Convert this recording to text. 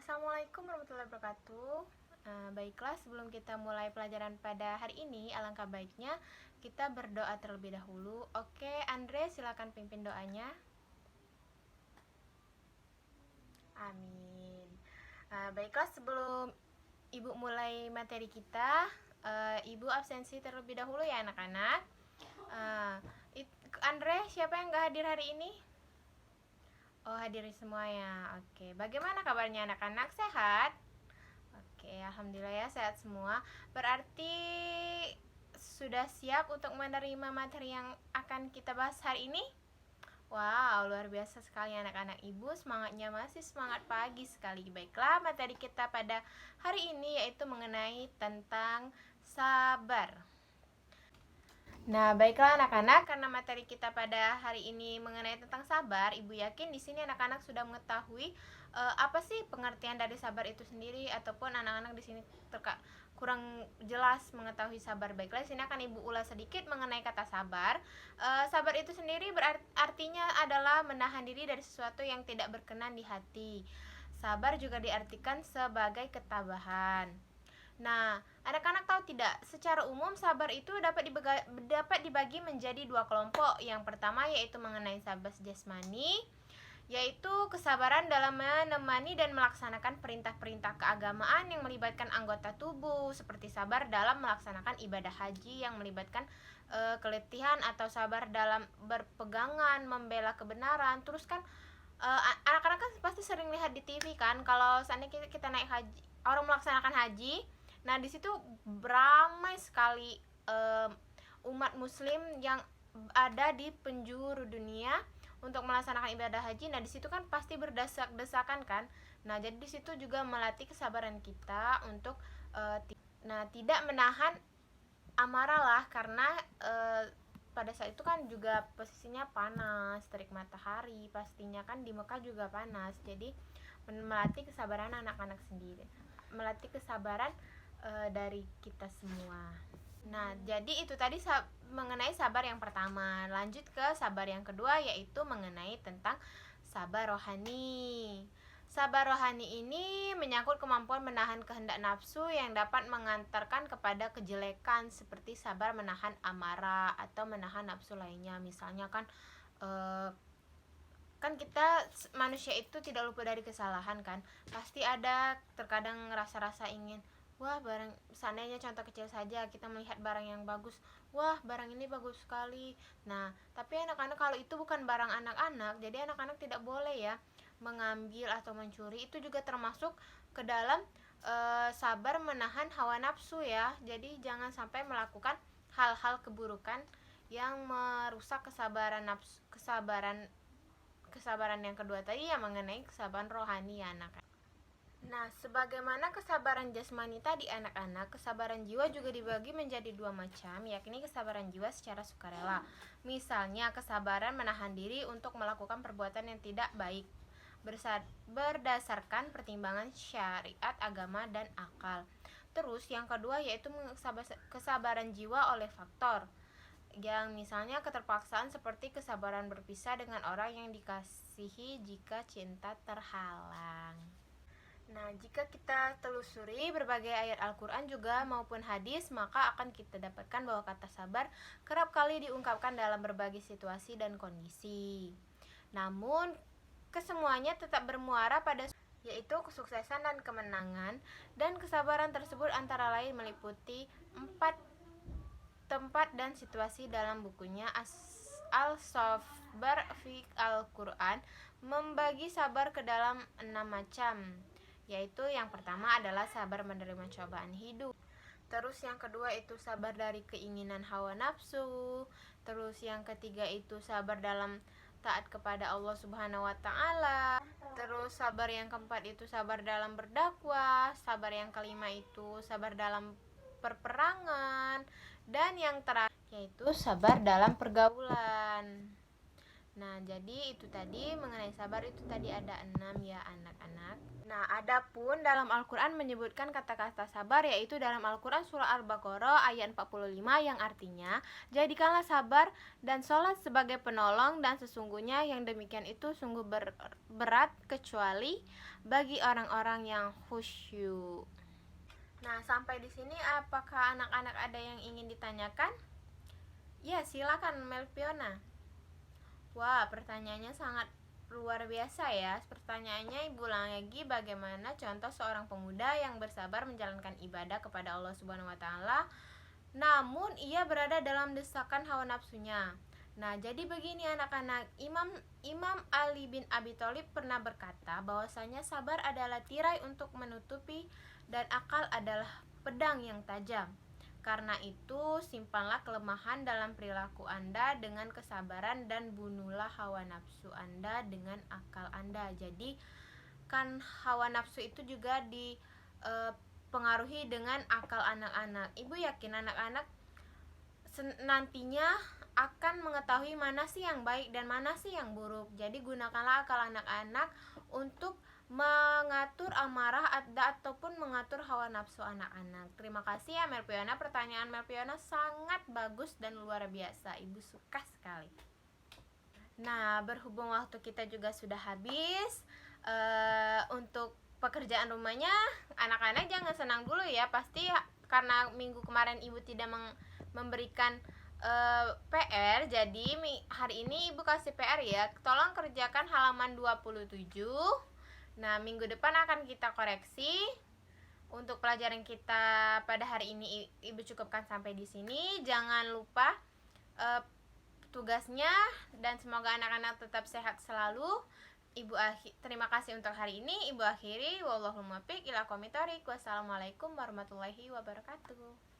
Assalamualaikum warahmatullahi wabarakatuh. Baiklah, sebelum kita mulai pelajaran pada hari ini, alangkah baiknya kita berdoa terlebih dahulu. Oke, Andre, silakan pimpin doanya. Amin. Baiklah, sebelum Ibu mulai materi kita, Ibu absensi terlebih dahulu ya anak-anak. Uh, Andre, siapa yang gak hadir hari ini? Oh, hadir semua ya. Oke, bagaimana kabarnya anak-anak? Sehat? Oke, alhamdulillah ya sehat semua. Berarti sudah siap untuk menerima materi yang akan kita bahas hari ini? Wow, luar biasa sekali anak-anak. Ibu semangatnya masih semangat pagi sekali. Baiklah, materi kita pada hari ini yaitu mengenai tentang sabar. Nah, baiklah anak-anak, karena materi kita pada hari ini mengenai tentang sabar, Ibu yakin di sini anak-anak sudah mengetahui apa sih pengertian dari sabar itu sendiri, ataupun anak-anak di sini kurang jelas mengetahui sabar. Baiklah, di sini akan Ibu ulas sedikit mengenai kata sabar. Sabar itu sendiri artinya adalah menahan diri dari sesuatu yang tidak berkenan di hati. Sabar juga diartikan sebagai ketabahan. Nah, anak-anak tahu tidak, secara umum sabar itu dapat dibagi menjadi dua kelompok. Yang pertama yaitu mengenai sabar jasmani, yaitu kesabaran dalam menemani dan melaksanakan perintah-perintah keagamaan yang melibatkan anggota tubuh, seperti sabar dalam melaksanakan ibadah haji yang melibatkan keletihan, atau sabar dalam berpegangan membela kebenaran. Terus kan anak-anak kan pasti sering lihat di TV kan, kalau seandainya kita naik haji, orang melaksanakan haji. Nah, di situ beramai sekali umat muslim yang ada di penjuru dunia untuk melaksanakan ibadah haji. Nah, di situ kan pasti berdesak-desakan kan. Nah, jadi di situ juga melatih kesabaran kita untuk tidak menahan amarah lah, karena pada saat itu kan juga posisinya panas, terik matahari, pastinya kan di Mekah juga panas. Jadi melatih kesabaran anak-anak sendiri, melatih kesabaran dari kita semua. Nah, jadi itu tadi mengenai sabar yang pertama. Lanjut ke sabar yang kedua, yaitu mengenai tentang sabar rohani. Sabar rohani ini menyangkut kemampuan menahan kehendak nafsu yang dapat mengantarkan kepada kejelekan, seperti sabar menahan amarah atau menahan nafsu lainnya. Misalnya kan kan kita manusia itu tidak luput dari kesalahan kan. Pasti ada terkadang rasa-rasa ingin, wah barang, seandainya contoh kecil saja, kita melihat barang yang bagus, wah barang ini bagus sekali. Nah, tapi anak-anak kalau itu bukan barang anak-anak, jadi anak-anak tidak boleh ya mengambil atau mencuri. Itu juga termasuk ke dalam sabar menahan hawa nafsu ya. Jadi jangan sampai melakukan hal-hal keburukan yang merusak kesabaran nafsu, kesabaran yang kedua tadi yang mengenai kesabaran rohani ya anak-anak. Nah, sebagaimana kesabaran jasmani tadi anak-anak, kesabaran jiwa juga dibagi menjadi dua macam, yakni kesabaran jiwa secara sukarela. Misalnya kesabaran menahan diri untuk melakukan perbuatan yang tidak baik berdasarkan pertimbangan syariat, agama, dan akal. Terus yang kedua yaitu kesabaran jiwa oleh faktor, yang misalnya keterpaksaan, seperti kesabaran berpisah dengan orang yang dikasihi jika cinta terhalang. Nah, jika kita telusuri berbagai ayat Al-Quran juga maupun hadis, maka akan kita dapatkan bahwa kata sabar kerap kali diungkapkan dalam berbagai situasi dan kondisi. Namun, kesemuanya tetap bermuara pada yaitu kesuksesan dan kemenangan, dan kesabaran tersebut antara lain meliputi 4 tempat dan situasi dalam bukunya Al-Sabr fi Al-Quran, membagi sabar ke dalam 6 macam, yaitu yang pertama adalah sabar menerima cobaan hidup. Terus yang kedua itu sabar dari keinginan hawa nafsu. Terus yang ketiga itu sabar dalam taat kepada Allah Subhanahu wa taala. Terus sabar yang keempat itu sabar dalam berdakwah. Sabar yang kelima itu sabar dalam perperangan. Dan yang terakhir yaitu sabar dalam pergaulan. Nah, jadi itu tadi mengenai sabar itu tadi ada 6 ya anak-anak. Nah, Nah, adapun dalam Al-Quran menyebutkan kata-kata sabar, yaitu dalam Al-Quran surah Al-Baqarah ayat 45 yang artinya, jadikanlah sabar dan sholat sebagai penolong, dan sesungguhnya yang demikian itu sungguh berat kecuali bagi orang-orang yang khusyuk. Nah, sampai di sini apakah anak-anak ada yang ingin ditanyakan? Ya, silakan Melpiona. Wah, pertanyaannya sangat luar biasa ya. Pertanyaannya Ibu ulang lagi, bagaimana contoh seorang pemuda yang bersabar menjalankan ibadah kepada Allah Subhanahu wa taala namun ia berada dalam desakan hawa nafsunya. Nah, jadi begini anak-anak, Imam Ali bin Abi Thalib pernah berkata bahwasanya sabar adalah tirai untuk menutupi dan akal adalah pedang yang tajam. Karena itu, simpanlah kelemahan dalam perilaku Anda dengan kesabaran dan bunuhlah hawa nafsu Anda dengan akal Anda. Jadi, kan hawa nafsu itu juga dipengaruhi dengan akal anak-anak. Ibu yakin anak-anak nantinya akan mengetahui mana sih yang baik dan mana sih yang buruk. Jadi, gunakanlah akal anak-anak untuk mengatur amarah ataupun mengatur hawa nafsu anak-anak. Terima kasih ya Melpiona, pertanyaan Melpiona sangat bagus dan luar biasa. Ibu suka sekali. Nah, berhubung waktu kita juga sudah habis, untuk pekerjaan rumahnya anak-anak jangan senang dulu ya. Pasti karena minggu kemarin Ibu tidak memberikan PR, jadi hari ini Ibu kasih PR ya. Tolong kerjakan halaman 27. Nah, minggu depan akan kita koreksi. Untuk pelajaran kita pada hari ini Ibu cukupkan sampai di sini. Jangan lupa tugasnya, dan semoga anak-anak tetap sehat selalu. Terima kasih untuk hari ini. Ibu akhiri, wallahul muwaffiq ila aqwamit thoriq. Wassalamualaikum warahmatullahi wabarakatuh.